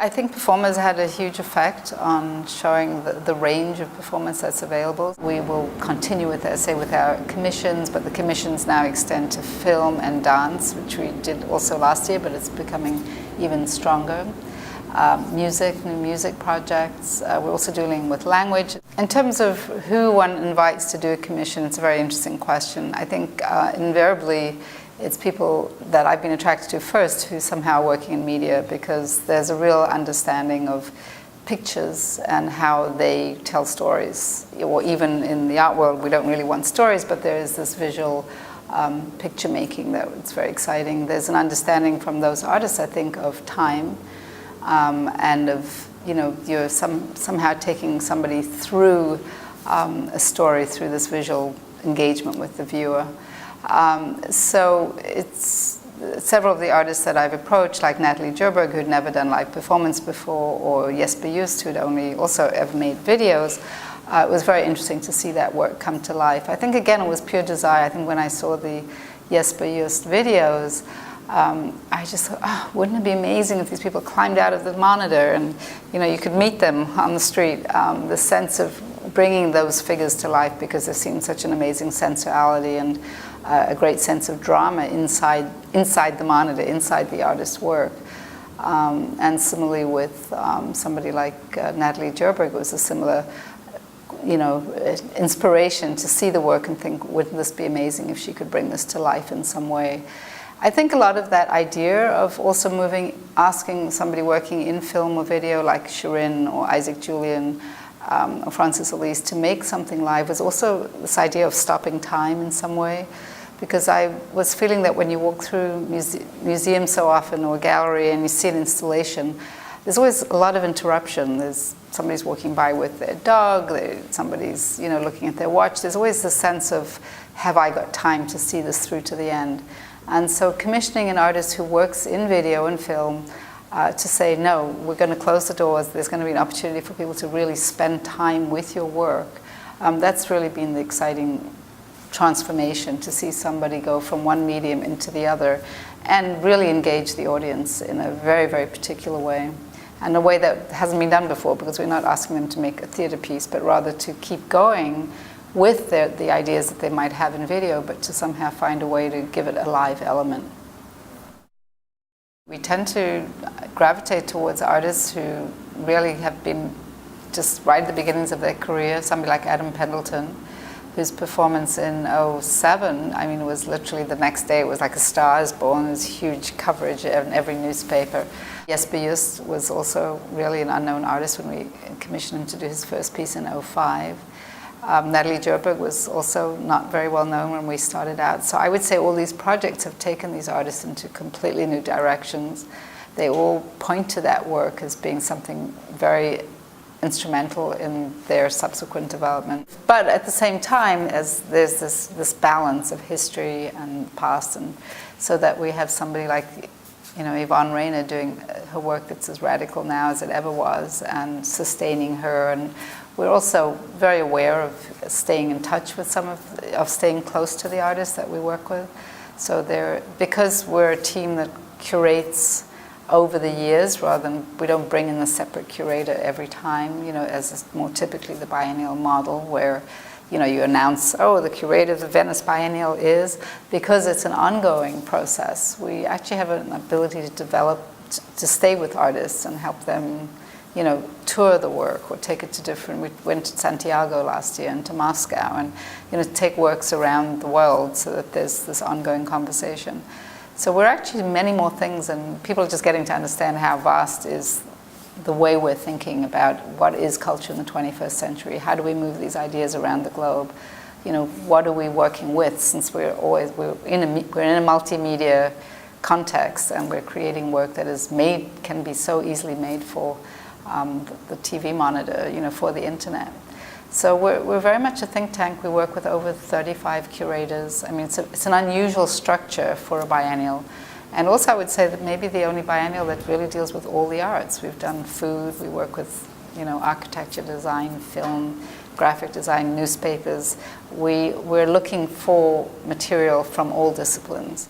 I think Performa has had a huge effect on showing the range of performance that's available. We will continue with, say, with our commissions, but the commissions now extend to film and dance, which we did also last year, but it's becoming even stronger. New music projects. We're also dealing with language. In terms of who one invites to do a commission, it's a very interesting question. I think invariably it's people that I've been attracted to first who somehow are working in media, because there's a real understanding of pictures and how they tell stories. Or even in the art world, we don't really want stories, but there is this visual picture making that it's very exciting. There's an understanding from those artists, I think, of time and of, you're somehow taking somebody through a story through this visual engagement with the viewer. So it's several of the artists that I've approached, like RoseLee Goldberg, who'd never done live performance before, or Jesper Just, who'd only also ever made videos. It was very interesting to see that work come to life. I think, again, it was pure desire. I think when I saw the Jesper Just videos, I just thought, wouldn't it be amazing if these people climbed out of the monitor and, you could meet them on the street. The sense of bringing those figures to life, because they've seen such an amazing sensuality and a great sense of drama inside the monitor, inside the artist's work. And similarly with somebody like RoseLee Goldberg, it was a similar inspiration to see the work and think, wouldn't this be amazing if she could bring this to life in some way? I think a lot of that idea of also asking somebody working in film or video like Shirin or Isaac Julian or Francis Elise to make something live was also this idea of stopping time in some way. Because I was feeling that when you walk through museums so often, or a gallery, and you see an installation, there's always a lot of interruption. There's somebody's walking by with their dog, somebody's looking at their watch. There's always the sense of, have I got time to see this through to the end? And so commissioning an artist who works in video and film to say, no, we're going to close the doors, there's going to be an opportunity for people to really spend time with your work. That's really been the exciting transformation, to see somebody go from one medium into the other and really engage the audience in a very, very particular way. And a way that hasn't been done before, because we're not asking them to make a theater piece, but rather to keep going with the ideas that they might have in video, but to somehow find a way to give it a live element. We tend to gravitate towards artists who really have been just right at the beginnings of their career. Somebody like Adam Pendleton, whose performance in 2007, it was literally the next day, it was like A Star Is Born. There was huge coverage in every newspaper. Jesper Just was also really an unknown artist when we commissioned him to do his first piece in 2005. RoseLee Goldberg was also not very well known when we started out. So I would say all these projects have taken these artists into completely new directions. They all point to that work as being something very instrumental in their subsequent development. But at the same time, as there's this balance of history and past, and so that we have somebody like Yvonne Rainer doing her work that's as radical now as it ever was, and sustaining her. And we're also very aware of staying in touch with of staying close to the artists that we work with. So because we're a team that curates over the years, rather than, we don't bring in a separate curator every time, as is more typically the biennial model, where you announce, the curator of the Venice Biennial is, because it's an ongoing process. We actually have an ability to stay with artists and help them, tour the work or take it to we went to Santiago last year and to Moscow, and take works around the world so that there's this ongoing conversation. So we're actually many more things, and people are just getting to understand how vast is the way we're thinking about what is culture in the 21st century. How do we move these ideas around the globe? What are we working with, since we're in a multimedia context, and we're creating work that can be so easily made for the TV monitor, for the internet. So we're very much a think tank. We work with over 35 curators. It's an unusual structure for a biennial. And also I would say that maybe the only biennial that really deals with all the arts. We've done food, we work with architecture, design, film, graphic design, newspapers. We're looking for material from all disciplines.